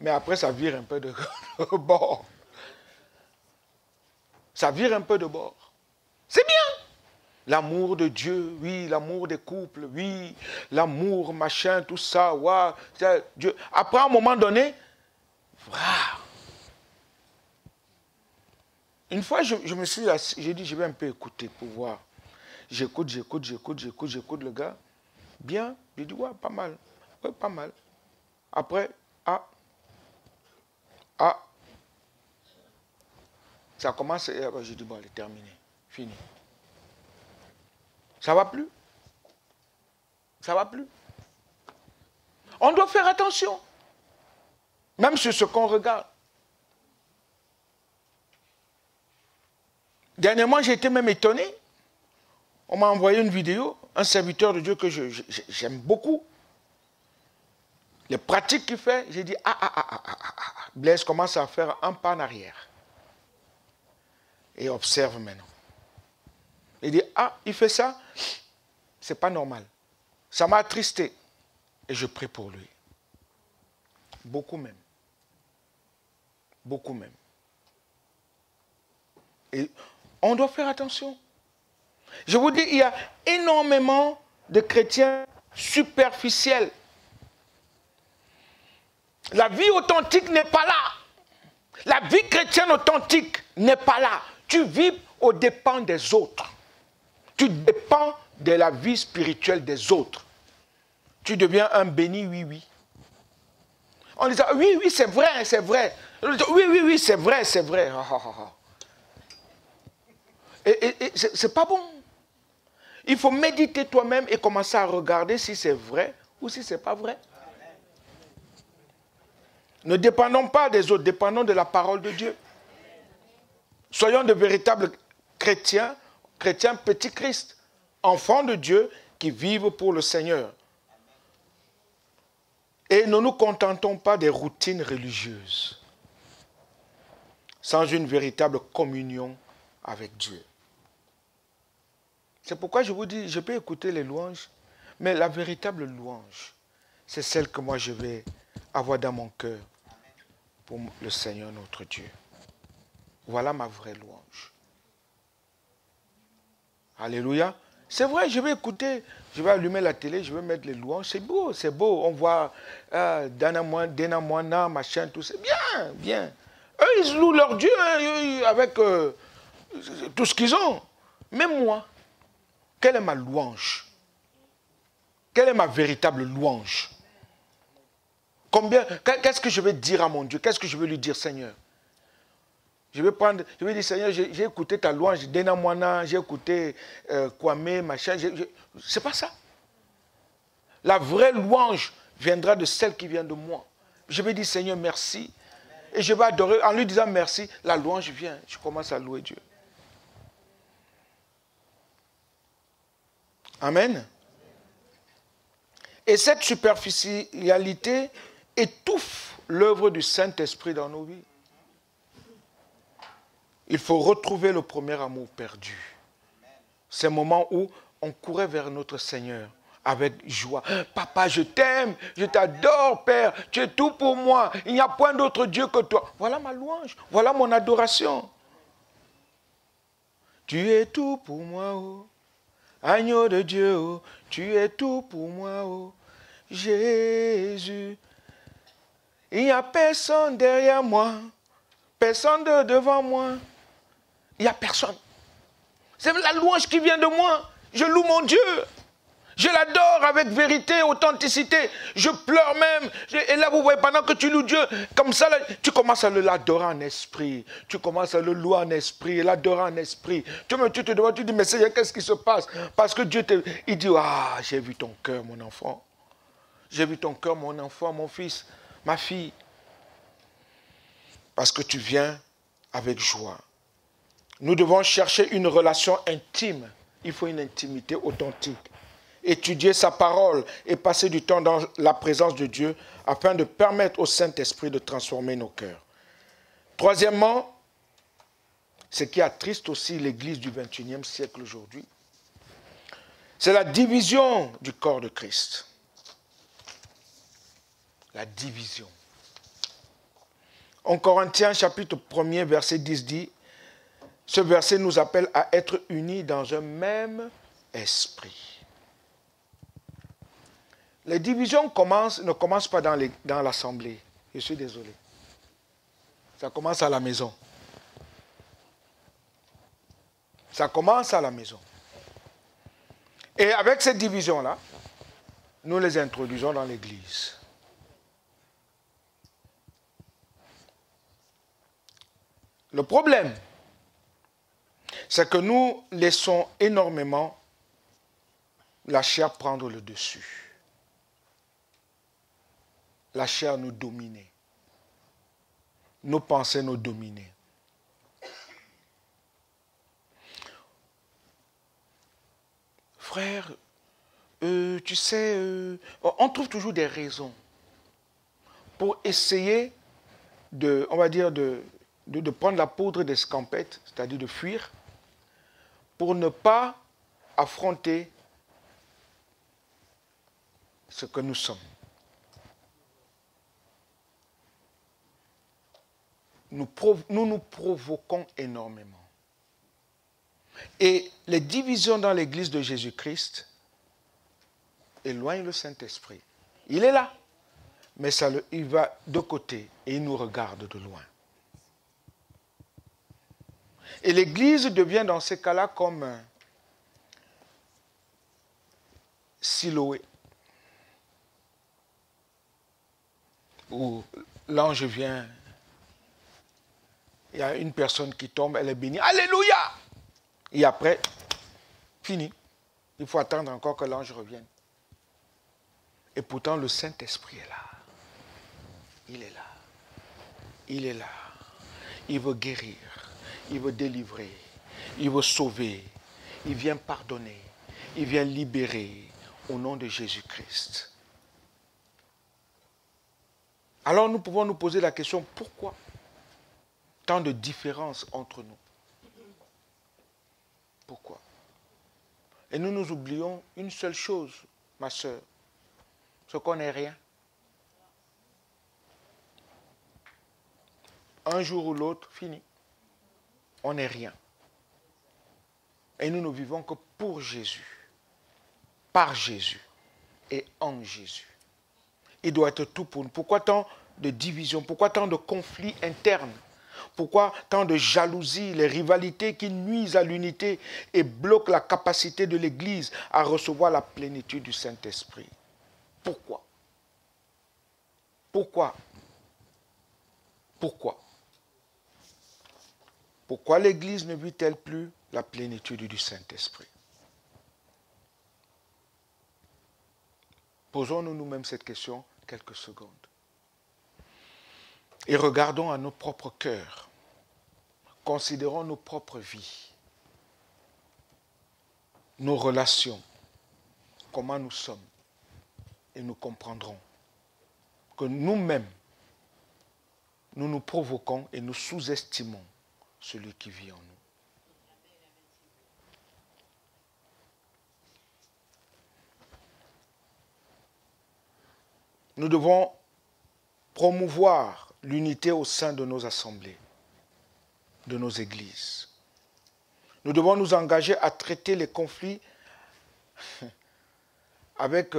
mais après ça vire un peu de bord. Ça vire un peu de bord. C'est bien. L'amour de Dieu, oui, l'amour des couples, oui, l'amour, machin, tout ça, ouais, Dieu. Après, à un moment donné, voilà. Une fois, je me suis assis, j'ai dit, je vais un peu écouter pour voir. J'écoute le gars. Bien, j'ai dit, ouais, pas mal. Ouais, pas mal. Après, ça commence, j'ai dit, bon, elle est terminée, fini. Ça va plus. Ça va plus. On doit faire attention. Même sur ce qu'on regarde. Dernièrement, j'ai été même étonné. On m'a envoyé une vidéo, un serviteur de Dieu que j'aime beaucoup. Les pratiques qu'il fait, j'ai dit, Blaise commence à faire un pas en arrière. Et observe maintenant. Il dit, il fait ça, c'est pas normal. Ça m'a attristé. Et je prie pour lui. Beaucoup même. Beaucoup même. Et On doit faire attention. Je vous dis, il y a énormément de chrétiens superficiels. La vie authentique n'est pas là. La vie chrétienne authentique n'est pas là. Tu vis aux dépens des autres. Tu dépends de la vie spirituelle des autres. Tu deviens un béni, oui, oui. On dit, oui, oui, c'est vrai, c'est vrai. Oui, oui, oui, c'est vrai, c'est vrai. Et c'est pas bon. Il faut méditer toi-même et commencer à regarder si c'est vrai ou si c'est pas vrai. Ne dépendons pas des autres, dépendons de la parole de Dieu. Soyons de véritables chrétiens, chrétiens petit Christ, enfants de Dieu qui vivent pour le Seigneur. Et ne nous contentons pas des routines religieuses, sans une véritable communion avec Dieu. C'est pourquoi je vous dis, je peux écouter les louanges, mais la véritable louange, c'est celle que moi je vais avoir dans mon cœur pour le Seigneur notre Dieu. Voilà ma vraie louange. Alléluia. C'est vrai, je vais écouter, je vais allumer la télé, je vais mettre les louanges. C'est beau. On voit Dana Moana, machin, tout ça. Bien, bien. Eux, ils louent leur Dieu avec tout ce qu'ils ont. Même moi, quelle est ma louange? Quelle est ma véritable louange? Qu'est-ce que je vais dire à mon Dieu? Qu'est-ce que je vais lui dire, Seigneur? Je vais dire, Seigneur, j'ai écouté ta louange, Dena Moana, j'ai écouté Kwame, machin. C'est pas ça. La vraie louange viendra de celle qui vient de moi. Je vais dire, Seigneur, merci. Et je vais adorer. En lui disant merci, la louange vient. Je commence à louer Dieu. Amen. Et cette superficialité étouffe l'œuvre du Saint-Esprit dans nos vies. Il faut retrouver le premier amour perdu. Ces moments où on courait vers notre Seigneur avec joie. Papa, je t'aime, je t'adore, Père, tu es tout pour moi. Il n'y a point d'autre Dieu que toi. Voilà ma louange, voilà mon adoration. Tu es tout pour moi, oh. Agneau de Dieu, oh. Tu es tout pour moi, oh. Jésus. Il n'y a personne derrière moi, personne devant moi. Il n'y a personne. C'est la louange qui vient de moi. Je loue mon Dieu. Je l'adore avec vérité, authenticité. Je pleure même. Et là, vous voyez, pendant que tu loues Dieu, comme ça, là, tu commences à l'adorer en esprit. Tu commences à le louer en esprit, l'adorer en esprit. Tu te demandes, tu dis, mais Seigneur, qu'est-ce qui se passe? Parce que Dieu, il dit, ah, j'ai vu ton cœur, mon enfant. J'ai vu ton cœur, mon enfant, mon fils, ma fille. Parce que tu viens avec joie. Nous devons chercher une relation intime. Il faut une intimité authentique. Étudier sa parole et passer du temps dans la présence de Dieu afin de permettre au Saint-Esprit de transformer nos cœurs. Troisièmement, ce qui attriste aussi l'Église du XXIe siècle aujourd'hui, c'est la division du corps de Christ. La division. En Corinthiens chapitre 1er, verset 10 dit, ce verset nous appelle à être unis dans un même esprit. Les divisions ne commencent pas dans l'assemblée. Je suis désolé. Ça commence à la maison. Ça commence à la maison. Et avec cette division-là, nous les introduisons dans l'Église. Le problème, c'est que nous laissons énormément la chair prendre le dessus. La chair nous dominer. Nos pensées nous dominer. Frère, tu sais, on trouve toujours des raisons pour essayer de, on va dire, de prendre la poudre d'escampette, c'est-à-dire de fuir, pour ne pas affronter ce que nous sommes. Nous nous provoquons énormément. Et les divisions dans l'église de Jésus-Christ éloignent le Saint-Esprit. Il est là, mais il va de côté et il nous regarde de loin. Et l'église devient dans ces cas-là comme un Siloé, où l'ange vient, il y a une personne qui tombe, elle est bénie, alléluia! Et après, fini. Il faut attendre encore que l'ange revienne. Et pourtant, le Saint-Esprit est là. Il est là. Il est là. Il veut guérir. Il veut délivrer. Il veut sauver. Il vient pardonner. Il vient libérer au nom de Jésus-Christ. Alors nous pouvons nous poser la question, pourquoi tant de différences entre nous? Pourquoi? Et nous oublions une seule chose, ma sœur, c'est qu'on n'est rien. Un jour ou l'autre, fini. On n'est rien. Et nous ne vivons que pour Jésus, par Jésus et en Jésus. Il doit être tout pour nous. Pourquoi tant de divisions? Pourquoi tant de conflits internes? Pourquoi tant de jalousie, les rivalités qui nuisent à l'unité et bloquent la capacité de l'Église à recevoir la plénitude du Saint-Esprit? Pourquoi? Pourquoi? Pourquoi? Pourquoi l'Église ne vit-elle plus la plénitude du Saint-Esprit? Posons-nous nous-mêmes cette question quelques secondes. Et regardons à nos propres cœurs. Considérons nos propres vies. Nos relations. Comment nous sommes. Et nous comprendrons que nous-mêmes, nous nous provoquons et nous sous-estimons celui qui vit en nous. Nous devons promouvoir l'unité au sein de nos assemblées, de nos églises. Nous devons nous engager à traiter les conflits avec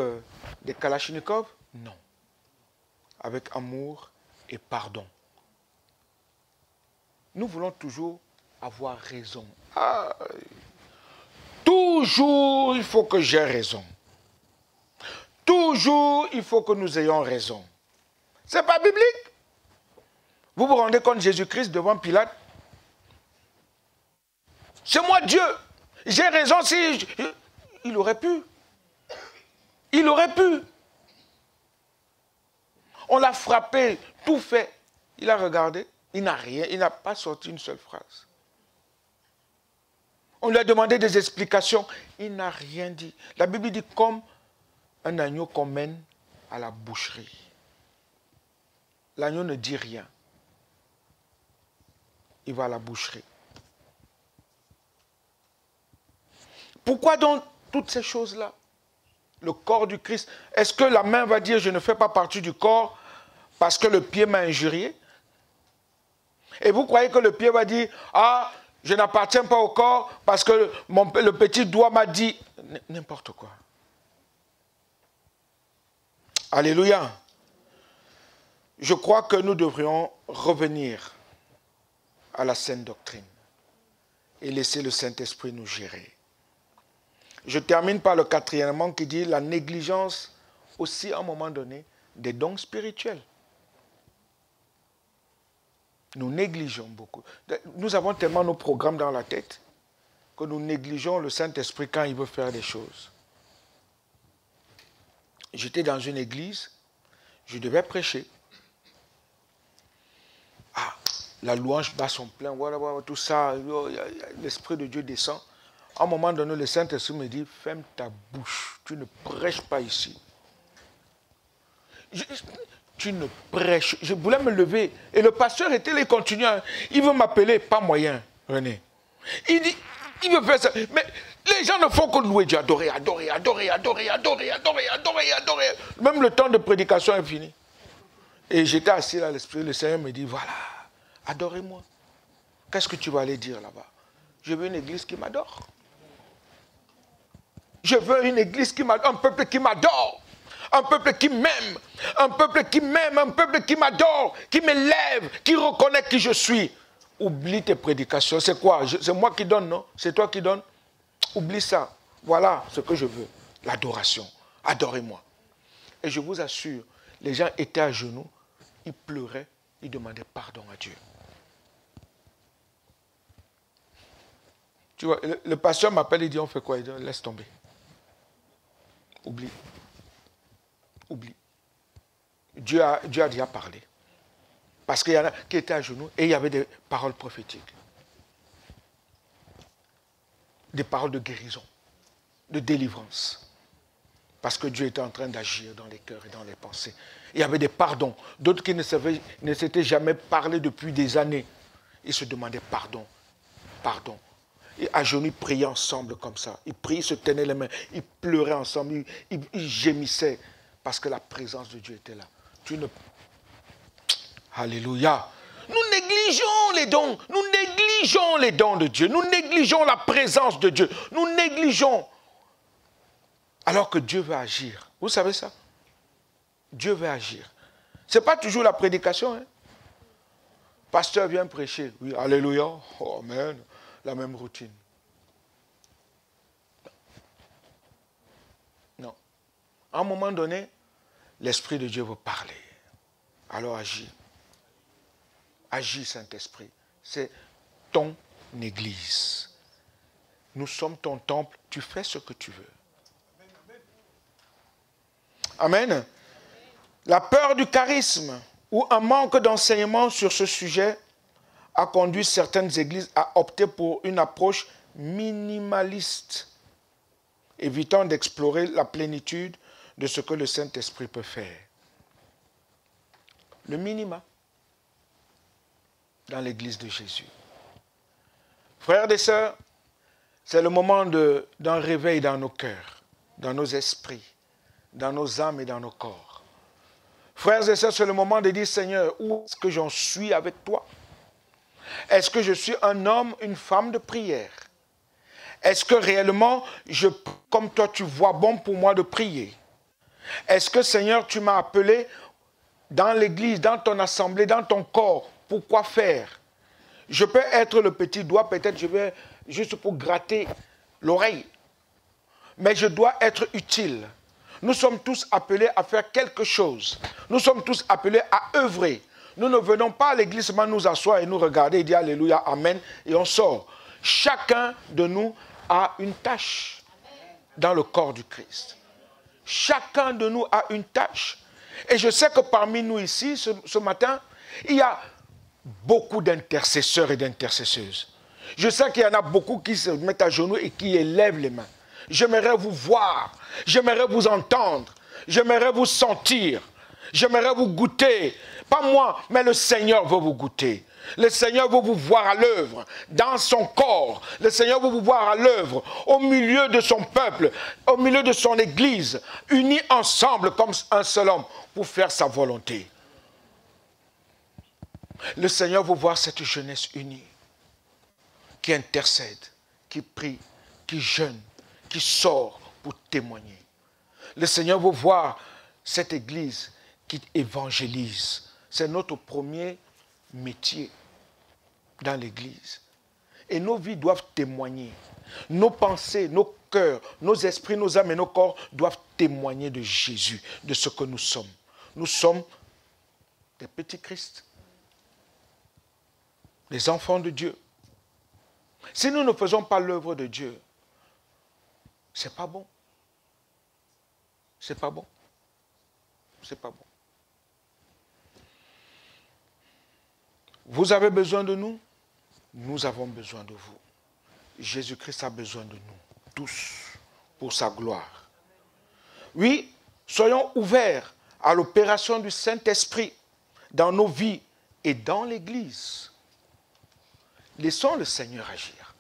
des kalachnikovs? Non. Avec amour et pardon. Nous voulons toujours avoir raison. Toujours, il faut que j'ai raison. Toujours, il faut que nous ayons raison. Ce n'est pas biblique. Vous vous rendez compte, Jésus-Christ devant Pilate? C'est moi Dieu. J'ai raison si... Il aurait pu. Il aurait pu. On l'a frappé, tout fait. Il a regardé, il n'a rien, il n'a pas sorti une seule phrase. On lui a demandé des explications, il n'a rien dit. La Bible dit comme un agneau qu'on mène à la boucherie. L'agneau ne dit rien. Il va à la boucherie. Pourquoi donc toutes ces choses-là? Le corps du Christ. Est-ce que la main va dire je ne fais pas partie du corps parce que le pied m'a injurié? Et vous croyez que le pied va dire je n'appartiens pas au corps parce que le petit doigt m'a dit n'importe quoi. Alléluia. Je crois que nous devrions revenir à la saine doctrine et laisser le Saint-Esprit nous gérer. Je termine par le quatrièmement qui dit la négligence aussi à un moment donné des dons spirituels. Nous négligeons beaucoup. Nous avons tellement nos programmes dans la tête que nous négligeons le Saint-Esprit quand il veut faire des choses. J'étais dans une église, je devais prêcher. La louange bat son plein, voilà, tout ça, l'Esprit de Dieu descend. À un moment donné, le Saint-Esprit me dit, ferme ta bouche, tu ne prêches pas ici. Tu ne prêches. Je voulais me lever. Et le pasteur était là, il continue. Il veut m'appeler, pas moyen, René. Il dit, il veut faire ça. Mais les gens ne font que louer Dieu, adorer, adorer, adorer, adorer, adorer, adorer, adorer, adorer. Même le temps de prédication est fini. Et j'étais assis là, l'Esprit, le Seigneur me dit, voilà, adorez-moi. Qu'est-ce que tu vas aller dire là-bas? Je veux une église qui m'adore. Je veux une église qui m'adore, un peuple qui m'adore. Un peuple qui m'aime, un peuple qui m'aime, un peuple qui m'adore, qui m'élève, qui reconnaît qui je suis. Oublie tes prédications. C'est quoi? C'est moi qui donne, non? C'est toi qui donne? Oublie ça. Voilà ce que je veux. L'adoration. Adorez-moi. Et je vous assure, les gens étaient à genoux, ils pleuraient, ils demandaient pardon à Dieu. Tu vois, le pasteur m'appelle, il dit, on fait quoi? Il dit, laisse tomber. Oublie. Oublie. Dieu a déjà parlé. Parce qu'il y en a qui étaient à genoux et il y avait des paroles prophétiques. Des paroles de guérison, de délivrance. Parce que Dieu était en train d'agir dans les cœurs et dans les pensées. Il y avait des pardons. D'autres qui ne s'étaient jamais parlé depuis des années. Ils se demandaient pardon. Pardon. Et à genoux, ils priaient ensemble comme ça. Ils priaient, ils se tenaient les mains. Ils pleuraient ensemble. Ils gémissaient. Parce que la présence de Dieu était là. Tu ne... Alléluia. Nous négligeons les dons. Nous négligeons les dons de Dieu. Nous négligeons la présence de Dieu. Nous négligeons. Alors que Dieu veut agir. Vous savez ça? Dieu veut agir. Ce n'est pas toujours la prédication. Hein? Pasteur vient prêcher. Oui, alléluia. Oh, amen. La même routine. Non. À un moment donné, l'Esprit de Dieu veut parler. Alors agis. Agis, Saint-Esprit. C'est ton église. Nous sommes ton temple. Tu fais ce que tu veux. Amen. La peur du charisme ou un manque d'enseignement sur ce sujet a conduit certaines églises à opter pour une approche minimaliste, évitant d'explorer la plénitude de ce que le Saint-Esprit peut faire. Le minima dans l'église de Jésus. Frères et sœurs, c'est le moment d'un réveil dans nos cœurs, dans nos esprits, dans nos âmes et dans nos corps. Frères et sœurs, c'est le moment de dire, Seigneur, où est-ce que j'en suis avec toi? Est-ce que je suis un homme, une femme de prière? Est-ce que réellement, comme toi tu vois bon pour moi de prier? Est-ce que, Seigneur, tu m'as appelé dans l'église, dans ton assemblée, dans ton corps? Pourquoi faire? Je peux être le petit doigt, peut-être je vais juste pour gratter l'oreille. Mais je dois être utile. Nous sommes tous appelés à faire quelque chose. Nous sommes tous appelés à œuvrer. Nous ne venons pas à l'église seulement nous asseoir et nous regarder et dire Alléluia, Amen, et on sort. Chacun de nous a une tâche dans le corps du Christ. Chacun de nous a une tâche. Et je sais que parmi nous ici, ce matin, il y a beaucoup d'intercesseurs et d'intercesseuses. Je sais qu'il y en a beaucoup qui se mettent à genoux et qui élèvent les mains. J'aimerais vous voir, j'aimerais vous entendre, j'aimerais vous sentir, j'aimerais vous goûter. Pas moi, mais le Seigneur veut vous goûter. Le Seigneur veut vous voir à l'œuvre, dans son corps. Le Seigneur veut vous voir à l'œuvre, au milieu de son peuple, au milieu de son église, unis ensemble comme un seul homme, pour faire sa volonté. Le Seigneur veut voir cette jeunesse unie, qui intercède, qui prie, qui jeûne, qui sort pour témoigner. Le Seigneur veut voir cette église qui évangélise. C'est notre premier métier dans l'église. Et nos vies doivent témoigner. Nos pensées, nos cœurs, nos esprits, nos âmes et nos corps doivent témoigner de Jésus, de ce que nous sommes. Nous sommes des petits Christ, des enfants de Dieu. Si nous ne faisons pas l'œuvre de Dieu, c'est pas bon. C'est pas bon. C'est pas bon. Vous avez besoin de nous, nous avons besoin de vous. Jésus-Christ a besoin de nous, tous, pour sa gloire. Oui, soyons ouverts à l'opération du Saint-Esprit dans nos vies et dans l'Église. Laissons le Seigneur agir.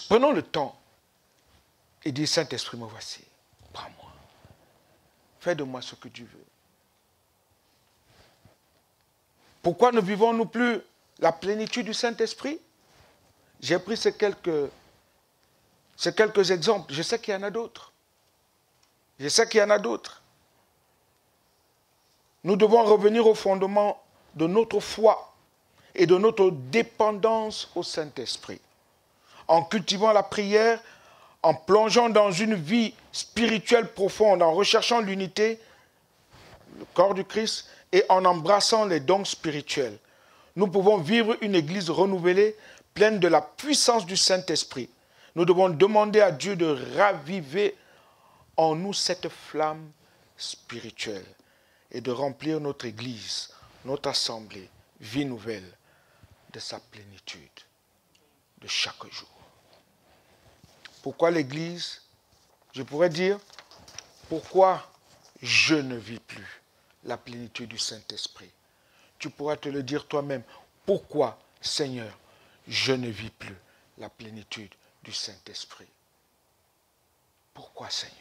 Prenons le temps et dis, Saint-Esprit, me voici. Prends-moi. Fais de moi ce que tu veux. Pourquoi ne vivons-nous plus la plénitude du Saint-Esprit? J'ai pris ces quelques exemples. Je sais qu'il y en a d'autres. Je sais qu'il y en a d'autres. Nous devons revenir au fondement de notre foi et de notre dépendance au Saint-Esprit. En cultivant la prière, en plongeant dans une vie spirituelle profonde, en recherchant l'unité, le corps du Christ, et en embrassant les dons spirituels, nous pouvons vivre une église renouvelée, pleine de la puissance du Saint-Esprit. Nous devons demander à Dieu de raviver en nous cette flamme spirituelle et de remplir notre église, notre assemblée, vie nouvelle, de sa plénitude, de chaque jour. Pourquoi l'église? Je pourrais dire, pourquoi je ne vis plus la plénitude du Saint-Esprit? Tu pourras te le dire toi-même. Pourquoi, Seigneur, je ne vis plus la plénitude du Saint-Esprit? Pourquoi, Seigneur?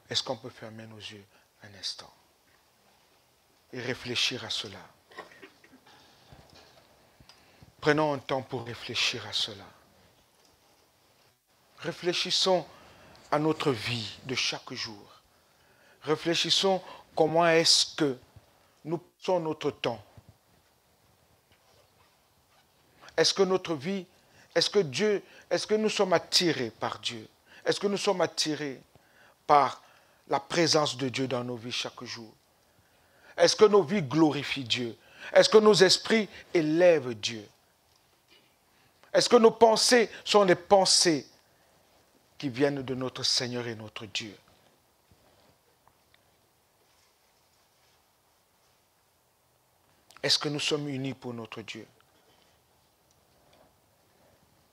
Est-ce qu'on peut fermer nos yeux un instant et réfléchir à cela? Prenons un temps pour réfléchir à cela. Réfléchissons à notre vie de chaque jour. Réfléchissons comment est-ce que nous passons notre temps. Est-ce que notre vie, est-ce que nous sommes attirés par Dieu? Est-ce que nous sommes attirés par la présence de Dieu dans nos vies chaque jour? Est-ce que nos vies glorifient Dieu? Est-ce que nos esprits élèvent Dieu? Est-ce que nos pensées sont des pensées qui viennent de notre Seigneur et notre Dieu? Est-ce que nous sommes unis pour notre Dieu?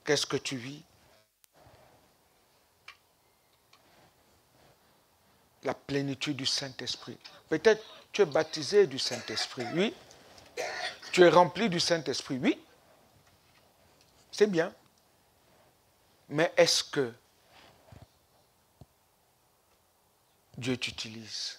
Qu'est-ce que tu vis? La plénitude du Saint-Esprit. Peut-être tu es baptisé du Saint-Esprit, oui. Tu es rempli du Saint-Esprit, oui. C'est bien. Mais est-ce que Dieu t'utilise?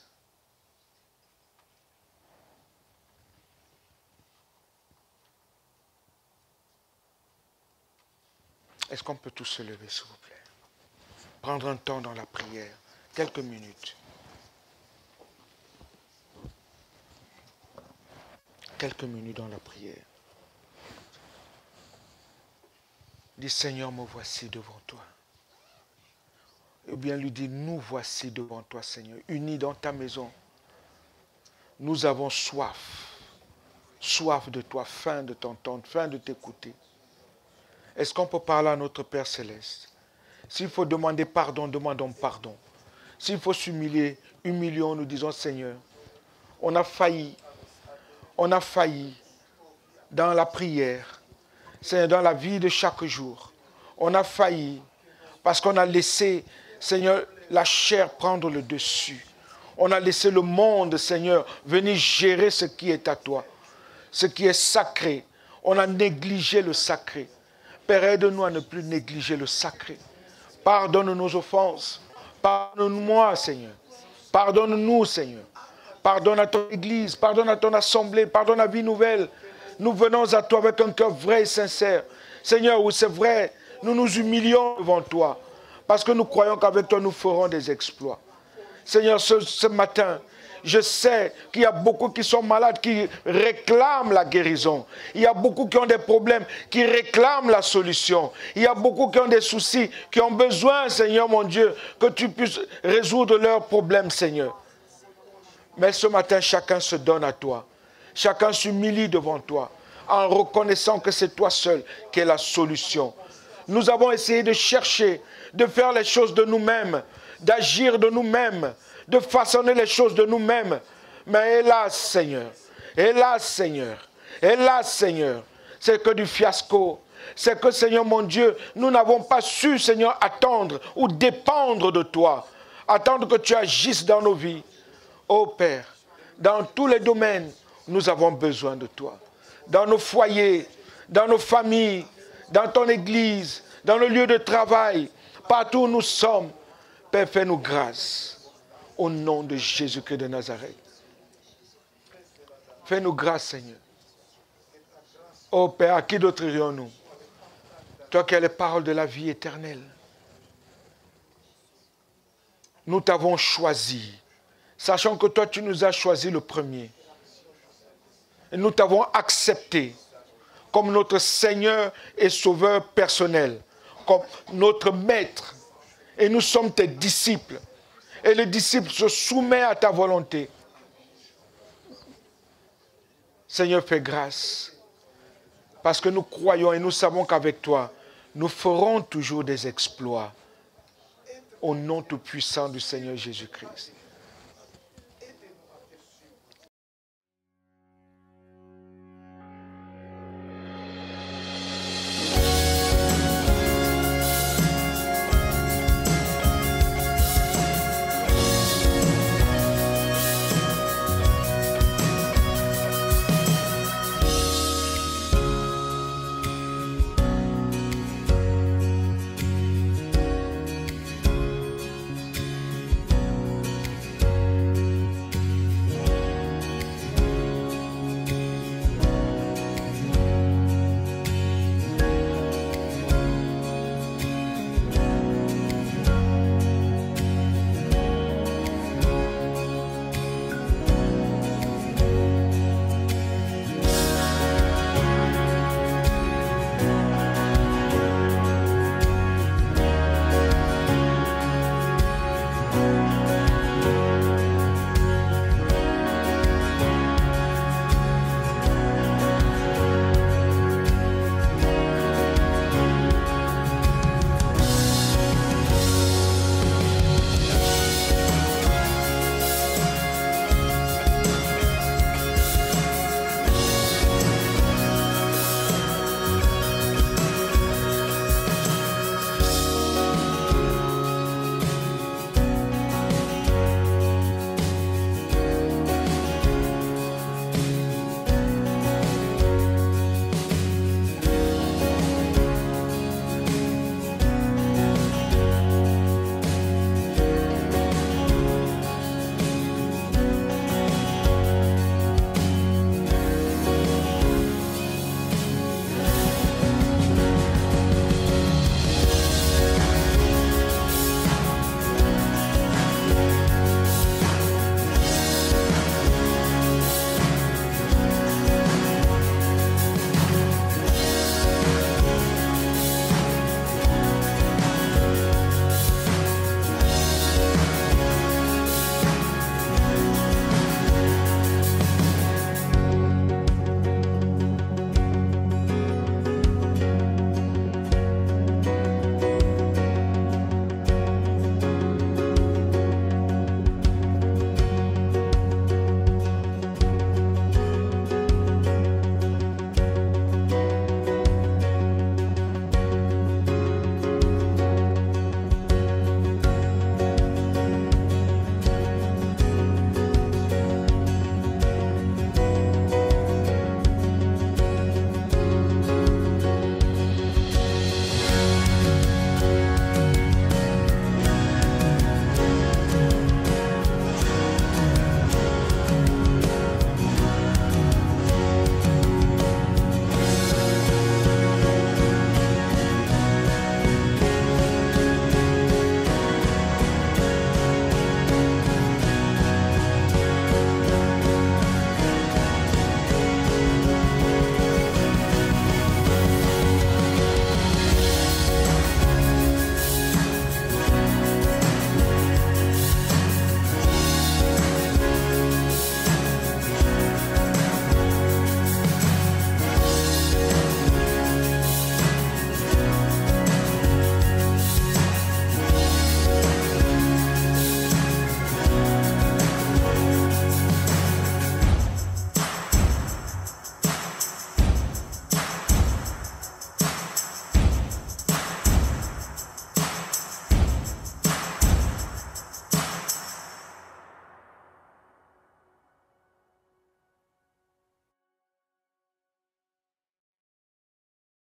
Est-ce qu'on peut tous se lever, s'il vous plaît? Prendre un temps dans la prière, quelques minutes. Quelques minutes dans la prière. Dis, Seigneur, me voici devant toi. Ou bien lui dis, nous voici devant toi, Seigneur, unis dans ta maison. Nous avons soif. Soif de toi, faim de t'entendre, faim de t'écouter. Est-ce qu'on peut parler à notre Père Céleste? S'il faut demander pardon, demandons pardon. S'il faut s'humilier, humilions, nous disons, Seigneur, on a failli dans la prière, Seigneur, dans la vie de chaque jour. On a failli parce qu'on a laissé, Seigneur, la chair prendre le dessus. On a laissé le monde, Seigneur, venir gérer ce qui est à toi, ce qui est sacré. On a négligé le sacré. Père, aide-nous à ne plus négliger le sacré. Pardonne nos offenses. Pardonne-moi, Seigneur. Pardonne-nous, Seigneur. Pardonne à ton Église, pardonne à ton assemblée, pardonne à Vie Nouvelle. Nous venons à toi avec un cœur vrai et sincère. Seigneur, oui, c'est vrai, nous nous humilions devant toi. Parce que nous croyons qu'avec toi, nous ferons des exploits. Seigneur, ce matin, je sais qu'il y a beaucoup qui sont malades, qui réclament la guérison. Il y a beaucoup qui ont des problèmes, qui réclament la solution. Il y a beaucoup qui ont des soucis, qui ont besoin, Seigneur mon Dieu, que tu puisses résoudre leurs problèmes, Seigneur. Mais ce matin, chacun se donne à toi. Chacun s'humilie devant toi, en reconnaissant que c'est toi seul qui es la solution. Nous avons essayé de chercher, de faire les choses de nous-mêmes, d'agir de nous-mêmes, de façonner les choses de nous-mêmes. Mais hélas, Seigneur, hélas, Seigneur, hélas, Seigneur, c'est que du fiasco. C'est que, Seigneur mon Dieu, nous n'avons pas su, Seigneur, attendre ou dépendre de toi. Attendre que tu agisses dans nos vies. Ô Père, dans tous les domaines, nous avons besoin de toi. Dans nos foyers, dans nos familles, dans ton église, dans le lieu de travail, partout où nous sommes. Père, fais-nous grâce. Au nom de Jésus-Christ de Nazareth. Fais-nous grâce, Seigneur. Ô Père, à qui d'autre irions-nous? Toi qui as les paroles de la vie éternelle. Nous t'avons choisi, sachant que toi tu nous as choisi le premier. Et nous t'avons accepté comme notre Seigneur et Sauveur personnel, comme notre Maître. Et nous sommes tes disciples. Et le disciple se soumet à ta volonté. Seigneur, fais grâce. Parce que nous croyons et nous savons qu'avec toi, nous ferons toujours des exploits. Au nom tout-puissant du Seigneur Jésus-Christ.